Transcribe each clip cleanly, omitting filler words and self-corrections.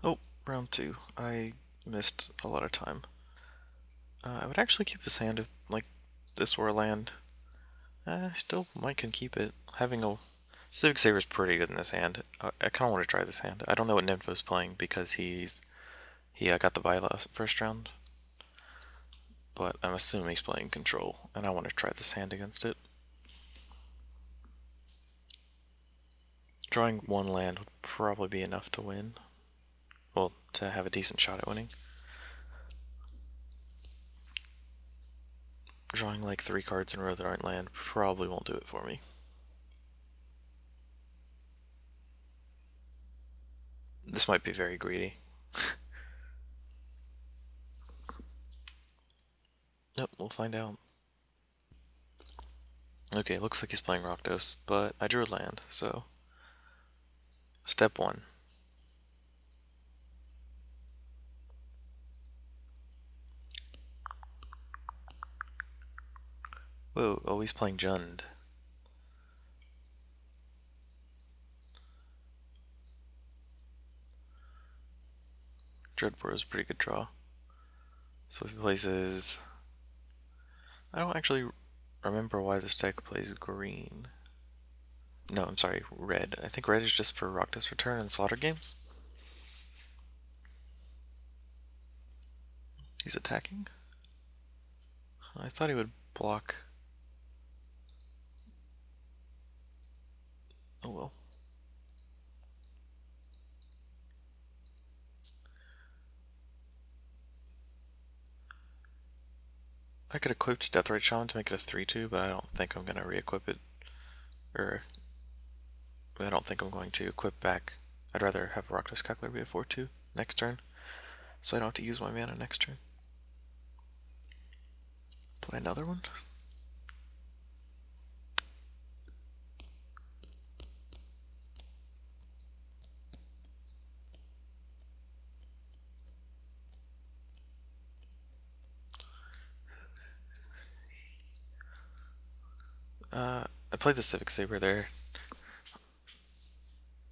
Oh, round two. I missed a lot of time. I would actually keep this hand if, like, this were a land. I still might can keep it. Having a Civic Saber is pretty good in this hand. I kind of want to try this hand. I don't know what Nympho's playing because he got the bye last first round, but I'm assuming he's playing Control, and I want to try this hand against it. Drawing one land would probably be enough to win. Well, to have a decent shot at winning. Drawing like 3 cards in a row that aren't land probably won't do it for me. This might be very greedy. Yep, we'll find out. Okay, looks like he's playing Rakdos, but I drew a land, so step 1. Whoa, oh, he's playing Jund. Dreadborough is a pretty good draw. So if he places... I don't actually remember why this deck plays green. No, I'm sorry, red. I think red is just for Rakdos Return and Slaughter games. He's attacking? I thought he would block. Oh well. I could equip Deathrite Shaman to make it a 3-2, but I don't think I'm going to re-equip it. Or, I don't think I'm going to equip back. I'd rather have Rakdos Cackler be a 4-2 next turn, so I don't have to use my mana next turn. Play another one. I played the Civic Saber there.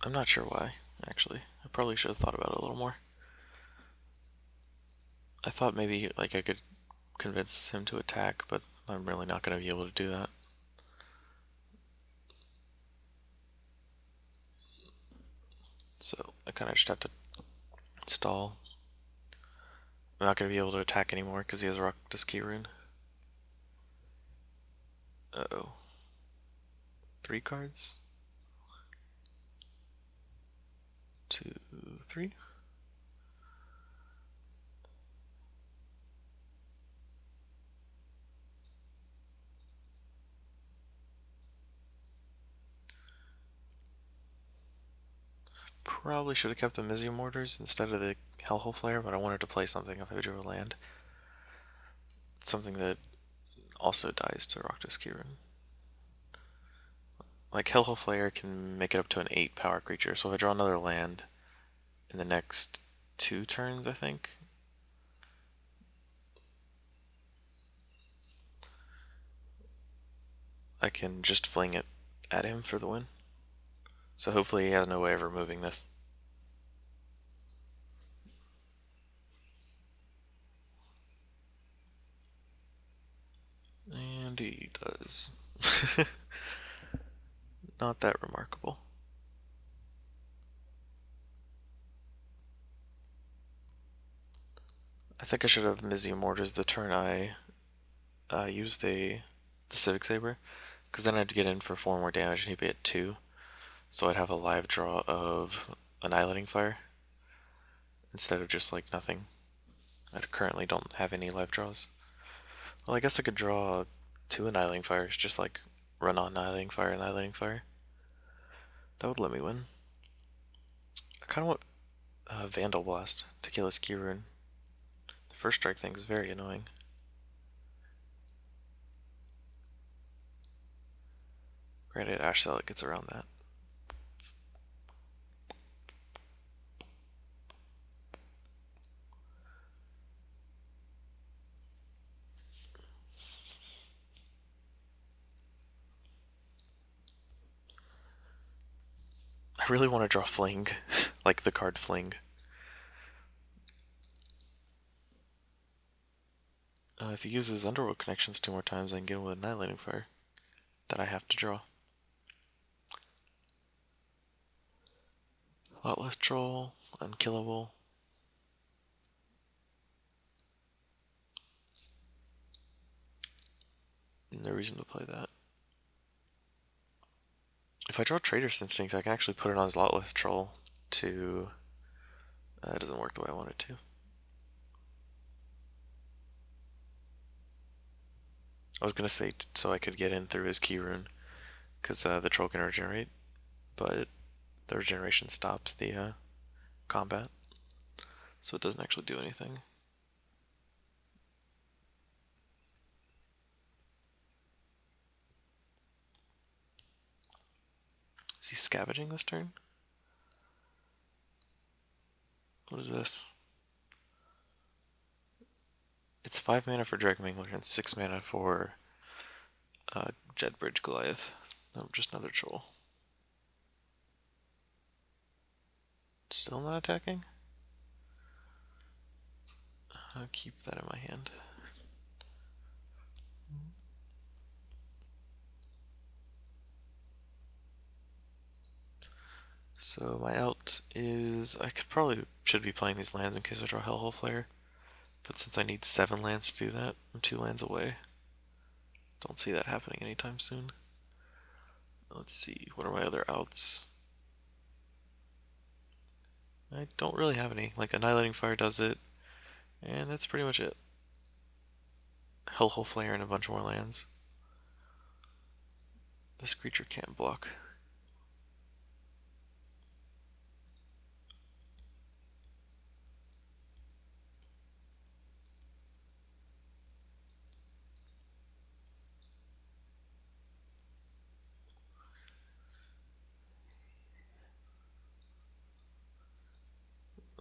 I'm not sure why, actually. I probably should have thought about it a little more. I thought maybe like I could convince him to attack, but I'm really not going to be able to do that. So I kind of just have to stall. I'm not going to be able to attack anymore because he has Rakdos Key Rune. Uh-oh. 3 cards? 2, 3? Probably should have kept the Mizzy Mortars instead of the Hellhole Flare, but I wanted to play something if I drew a land. Something that also dies to Rakdos Key Rune. Like Hellhole Flare can make it up to an 8 power creature, so if I draw another land in the next 2 turns, I think, I can just fling it at him for the win. So hopefully he has no way of removing this. And he does. Not that remarkable. I think I should have Mizzy Mortars the turn I used the Civic Saber, because then I'd get in for 4 more damage and he'd be at 2. So I'd have a live draw of Annihilating Fire instead of just like nothing. I currently don't have any live draws. Well, I guess I could draw 2 Annihilating Fires, just like run on Annihilating Fire, Annihilating Fire. That would let me win. I kind of want Vandal Blast to kill his Key Rune. The first strike thing is very annoying. Granted, Ash Zealot gets around that. I really want to draw Fling, like the card Fling. If he uses Underworld Connections 2 more times, I can get him with Annihilating Fire that I have to draw. Lotless Troll, Unkillable. No reason to play that. If I draw Trader's Instinct, I can actually put it on his Lotless Troll to... That doesn't work the way I want it to. I was gonna say so I could get in through his Key Rune, because the Troll can regenerate, but the regeneration stops the combat, so it doesn't actually do anything. Is he scavenging this turn? What is this? It's 5 mana for Dragmangler and 6 mana for Jedbridge Goliath. No, just another troll. Still not attacking? I'll keep that in my hand. So my out is I should be playing these lands in case I draw Hellhole Flare, but since I need 7 lands to do that, I'm 2 lands away. Don't see that happening anytime soon. Let's see, what are my other outs? I don't really have any. Like Annihilating Fire does it, and that's pretty much it. Hellhole Flare and a bunch more lands. This creature can't block.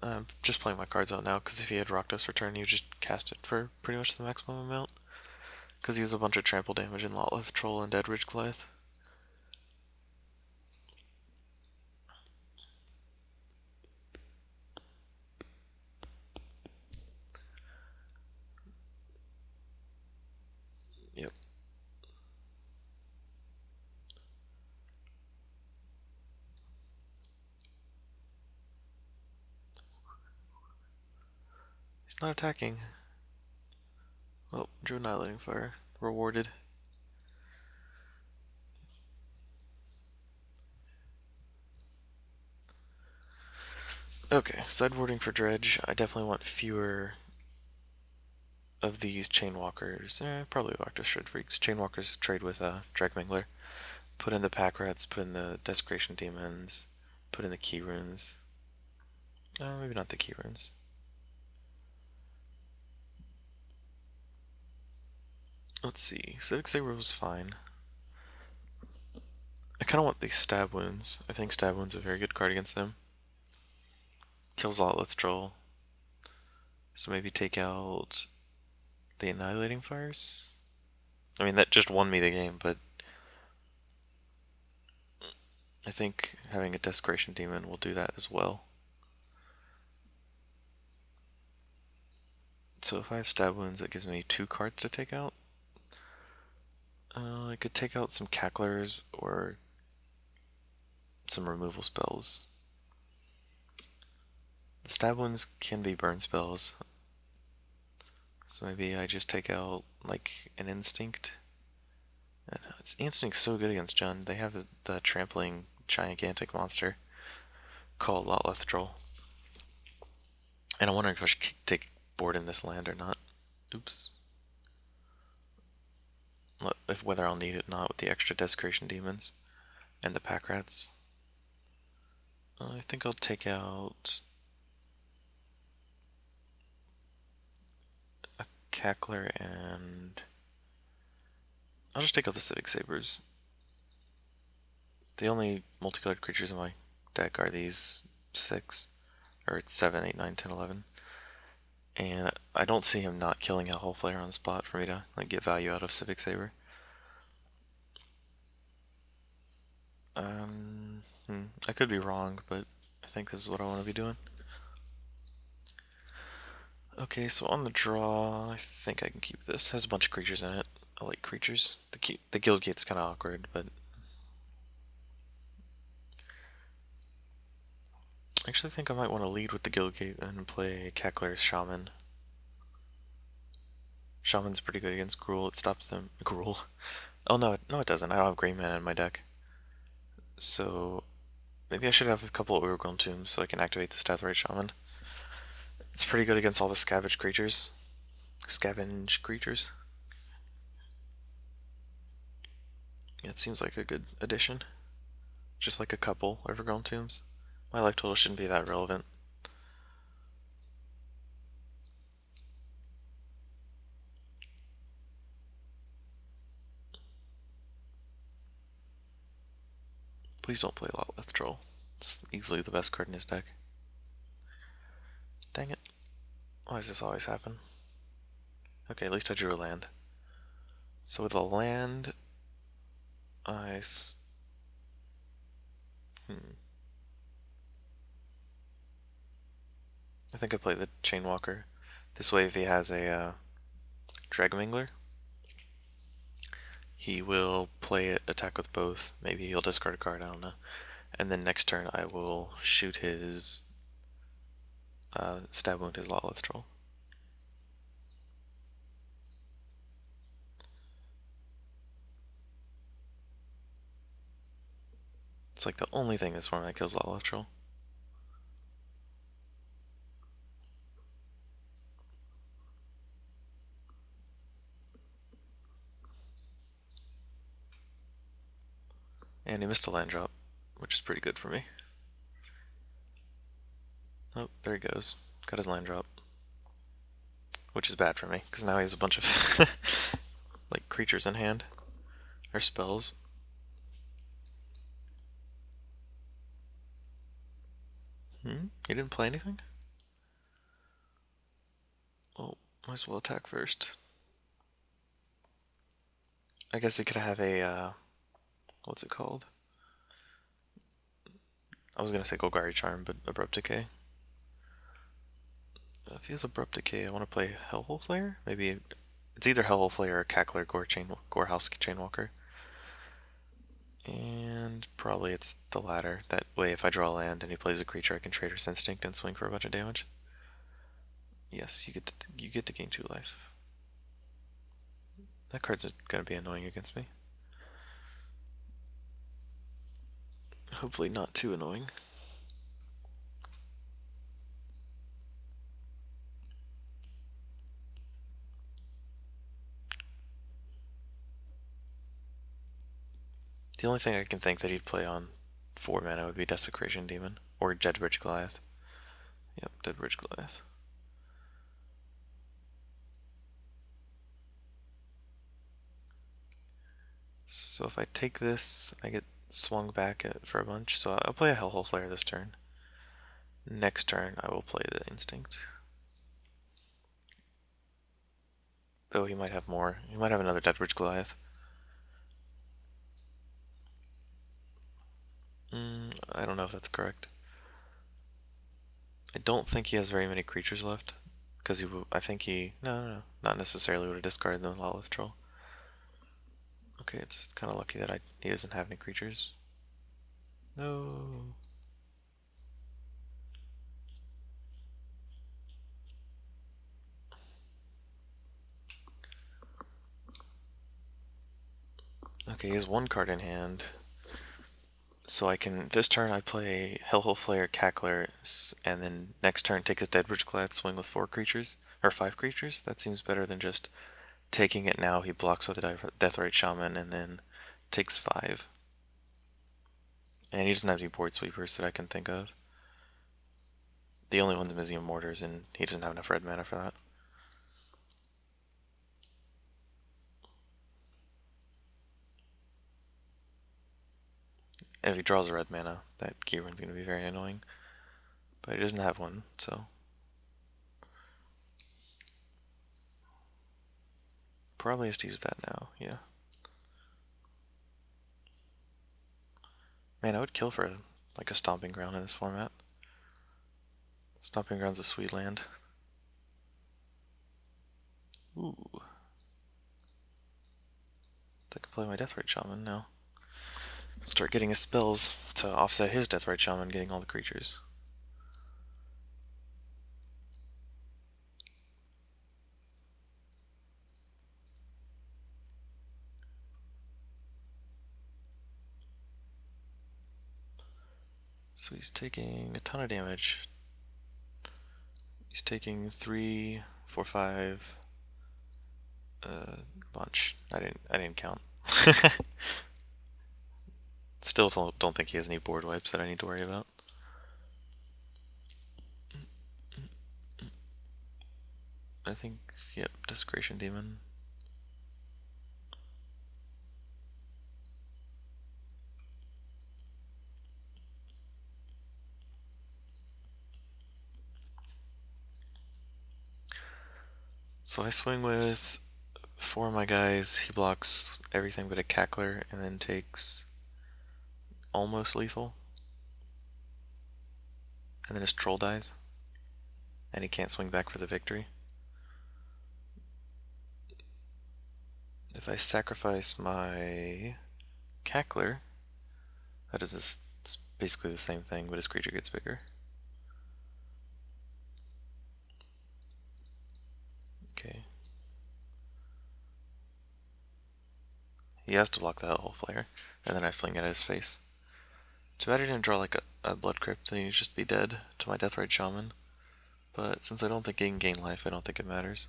I'm just playing my cards out now because if he had Rakdos return, you just cast it for pretty much the maximum amount. Because he has a bunch of trample damage in Lotleth Troll and Deadridge Goliath. Yep. He's not attacking. Well, drew Annihilating Fire. Rewarded. Okay, sideboarding for Dredge. I definitely want fewer of these Chainwalkers. Probably Rakdos Shred Freaks. Chainwalkers trade with Dragmangler. Put in the Pack Rats, put in the Desecration Demons, put in the Key Runes. Maybe not the Key Runes. Let's see. Civic Saber was fine. I kind of want these Stab Wounds. I think Stab Wounds are a very good card against them. Kills Lotleth Troll. So maybe take out the Annihilating Fires? I mean, that just won me the game, but I think having a Desecration Demon will do that as well. So if I have Stab Wounds, that gives me 2 cards to take out. I could take out some Cacklers or some removal spells. The Stab Wounds can be burn spells. So maybe I just take out like an Instinct. Instinct's so good against Jund. They have the trampling gigantic monster called Lotleth Troll. And I'm wondering if I should take board in this land or not. Oops. Whether I'll need it or not with the extra Desecration Demons and the Pack Rats. I think I'll take out a Cackler and I'll just take out the Civic Sabers. The only multicolored creatures in my deck are these 6, or it's 7, 8, 9, 10, 11. And I don't see him not killing a whole flare on the spot for me to like get value out of Civic Saber. I could be wrong, but I think this is what I want to be doing. Okay, so on the draw, I think I can keep this. It has a bunch of creatures in it. I like creatures. The guild gate's kind of awkward, but I actually think I might want to lead with the guild gate and play Cackler's Shaman. Shaman's pretty good against Gruul. It stops them. Gruul. Oh no, no it doesn't. I don't have green mana in my deck. So maybe I should have a couple of Overgrown Tombs so I can activate the Deathrite Shaman. It's pretty good against all the scavenge creatures. Scavenge creatures. Yeah, it seems like a good addition. Just like a couple Overgrown Tombs. My life total shouldn't be that relevant. Please don't play Lotleth Troll. It's easily the best card in his deck. Dang it. Why does this always happen? Okay, at least I drew a land. So with a land, I... I think I play the Chainwalker. This way if he has a Dragonmangler, he will play it, attack with both. Maybe he'll discard a card, I don't know. And then next turn I will shoot his stab wound his Lotleth Troll. It's like the only thing this format kills Lotleth Troll. And he missed a land drop, which is pretty good for me. Oh, there he goes. Got his land drop. Which is bad for me, because now he has a bunch of like creatures in hand. Or spells. He didn't play anything? Well, might as well attack first. I guess he could have a, what's it called? I was gonna say Golgari Charm, but Abrupt Decay. If he has Abrupt Decay, I want to play Hellhole Flare? Maybe it's either Hellhole Flare or Cackler Gorehouse Chainwalker. And probably it's the latter. That way, if I draw land and he plays a creature, I can Trader's Instinct and swing for a bunch of damage. Yes, you get to gain 2 life. That card's gonna be annoying against me. Hopefully not too annoying. The only thing I can think that he'd play on 4 mana would be Desecration Demon or Deadbridge Goliath. Yep, Deadbridge Goliath. So if I take this, I get swung back for a bunch. So I'll play a Hellhole Flare this turn. Next turn, I will play the Instinct. Though he might have more. He might have another Deadbridge Goliath. I don't know if that's correct. I don't think he has very many creatures left. Because I think he... No, not necessarily would have discarded the Lotleth Troll. Okay, it's kind of lucky that he doesn't have any creatures. No. Okay, he has 1 card in hand. So I can, this turn I play Hellhole Flare, Cackler, and then next turn take his Deadbridge Glad, swing with 4 creatures, or 5 creatures. That seems better than just taking it now. He blocks with a Deathrite Shaman and then takes 5. And he doesn't have any board sweepers that I can think of. The only one's Museum Mortars, and he doesn't have enough red mana for that. And if he draws a red mana, that keyrun's going to be very annoying. But he doesn't have one, so... Probably has to use that now, yeah. Man, I would kill for like a Stomping Ground in this format. Stomping Ground's a sweet land. Ooh. I can play my Deathrite Shaman now. Start getting his spells to offset his Deathrite Shaman getting all the creatures. So he's taking a ton of damage. He's taking 3, 4, 5, bunch. I didn't count. Still don't think he has any board wipes that I need to worry about. I think, yep, Desecration Demon. So I swing with 4 of my guys. He blocks everything but a Cackler and then takes almost lethal. And then his troll dies. And he can't swing back for the victory. If I sacrifice my Cackler, that is this, it's basically the same thing, but his creature gets bigger. Okay. He has to block the Hellhole Flare, and then I fling it at his face. Too bad I didn't draw like a Blood Crypt, then he'd just be dead to my Deathrite Shaman. But since I don't think he can gain life, I don't think it matters.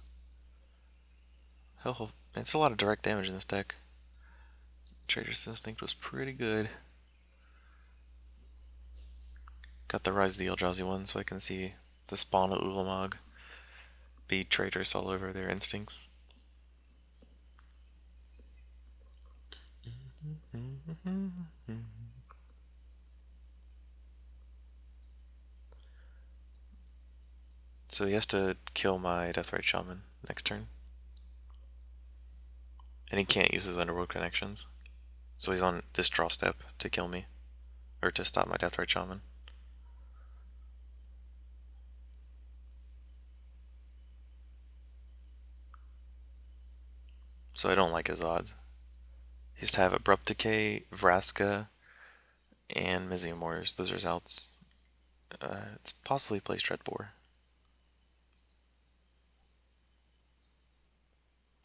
Hellhole, it's a lot of direct damage in this deck. Trader's Instinct was pretty good. Got the Rise of the Eldrazi one so I can see the spawn of Ulamog be traitors all over their instincts. So he has to kill my Deathrite Shaman next turn. And he can't use his Underworld connections. So he's on this draw step to kill me. Or to stop my Deathrite Shaman. So I don't like his odds. He used to have Abrupt Decay, Vraska, and Miziamors. Those are his outs. It's possibly plays Dreadbore.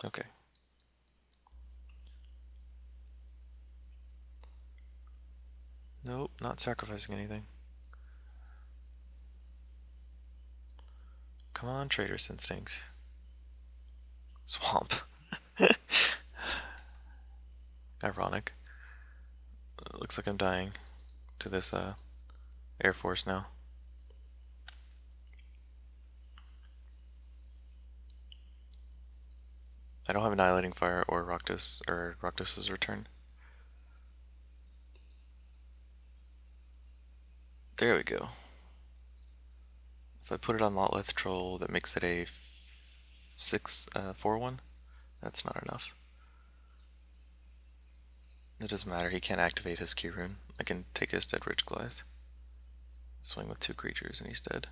Okay. Nope, not sacrificing anything. Come on, Trader's Instinct. Swamp. Ironic. Looks like I'm dying to this Air Force now. I don't have Annihilating Fire or Rakdos or Rakdos' Return. There we go. If I put it on Lotleth Troll, that makes it a 4/1. That's not enough. It doesn't matter, he can't activate his Key Rune. I can take his Dead Ridge Goliath. Swing with 2 creatures and he's dead.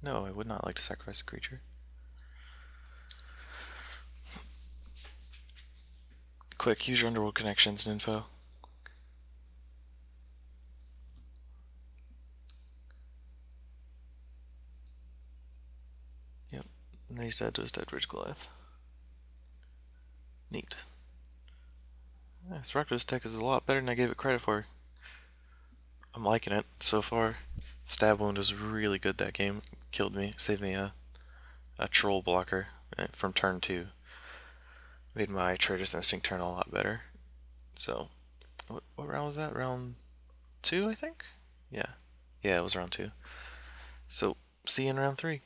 No, I would not like to sacrifice a creature. Quick, use your Underworld connections and info. Yep, and he's dead to his Dead Ridge Goliath. Neat. This Rakdos deck is a lot better than I gave it credit for. I'm liking it so far. Stab Wound was really good that game. Killed me, saved me a troll blocker from turn 2. Made my Trader's Instinct turn a lot better. So, what round was that? Round 2, I think? Yeah. Yeah, it was round 2. So, see you in round 3.